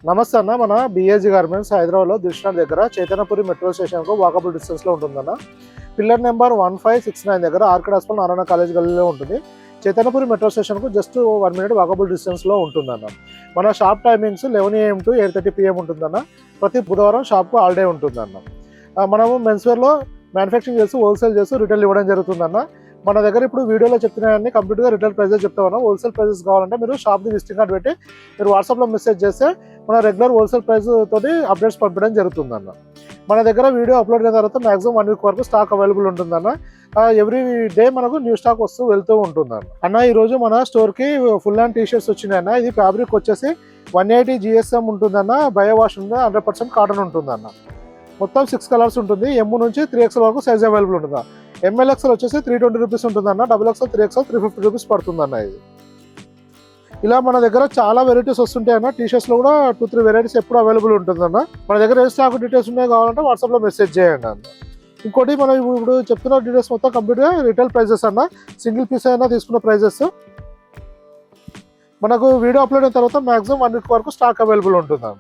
నమస్తే అన్న. మన బిఏజీ గార్మెంట్స్ హైదరాబాద్లో దిల్షుఖ్నగర్ దగ్గర చైతన్యపురి మెట్రో స్టేషన్కు వాకబుల్ డిస్టెన్స్లో ఉంటుందన్న. పిల్లర్ నెంబర్ 1569 దగ్గర ఆర్కిడ్ హాస్పిటల్ నారాయణ కాలేజ్ గల్లీలో ఉంటుంది. చైతన్యపురి మెట్రో స్టేషన్కు జస్ట్ 1 మినిట్ వాకబుల్ డిస్టెన్స్లో ఉంటుందన్న. మన shop timings 11 AM to 8:30 PM ఉంటుందన్న. ప్రతి బుధవారం షాప్కు హాలిడే ఉంటుందన్న. మనము మెన్స్వేర్లో మ్యానుఫ్యాక్చరింగ్ చేస్తూ హోల్సేల్ చేస్తూ రిటైల్ ఇవ్వడం జరుగుతుందన్న. మన దగ్గర ఇప్పుడు వీడియోలో చెప్తున్నాయన్నీ కంప్లీట్గా రిటైల్ ప్రైజెస్ చెప్తామన్నా. హోల్సేల్ ప్రైజెస్ కావాలంటే మీరు షాప్ది విజిటింగ్ కార్డ్ పెట్టి మీరు వాట్సాప్లో మెసేజ్ చేస్తే మన రెగ్యులర్ హోల్సేల్ ప్రైస్ తోటి అప్డేట్స్ పంపించడం జరుగుతుందన్న. మన దగ్గర వీడియో అప్లోడ్ అయిన తర్వాత మాక్సిమం 1 వీక్ వరకు స్టాక్ అవైలబుల్ ఉంటుందన్న. ఎవ్రీ డే మనకు న్యూ స్టాక్ వస్తూ వెళ్తూ ఉంటుందన్న. అన్న ఈరోజు మన స్టోర్కి ఫుల్ హ్యాండ్ టీషర్ట్స్ వచ్చినాయన్న. ఇది ఫ్యాబ్రిక్ వచ్చేసి 180 GSM ఉంటుందన్న. బయో వాష్ ఉంది, 100% కాటన్ ఉంటుందన్న. మొత్తం 6 కలర్స్ ఉంటుంది. M నుంచి 3XL వరకు సైజ్ అవైలబుల్ ఉంటుందా. MLXL వచ్చేసి 320 రూపీస్ ఉంటుందన్న. XXL 3XL 350 రూపీస్ పడుతుందన్న. ఇది ఇలా మన దగ్గర చాలా వెరైటీస్ వస్తుంటాయన్న. టీషర్ట్స్లో కూడా 2-3 వెరైటీస్ ఎప్పుడు అవైలబుల్ ఉంటుందన్న. మన దగ్గర ఏ స్టాక్ డీటెయిల్స్ ఉన్నాయి కావాలంటే వాట్సాప్లో మెసేజ్ చేయండి అన్న. ఇంకోటి మనం ఇప్పుడు చెప్తున్న డీటెయిల్స్ మొత్తం కంప్లీట్గా రిటైల్ ప్రైజెస్ అన్న. సింగిల్ పీస్ అయినా తీసుకున్న ప్రైజెస్. మనకు వీడియో అప్లోడ్ అయిన తర్వాత మాక్సిమం 1 వీక్ వరకు స్టాక్ అవైలబుల్ ఉంటుందన్న.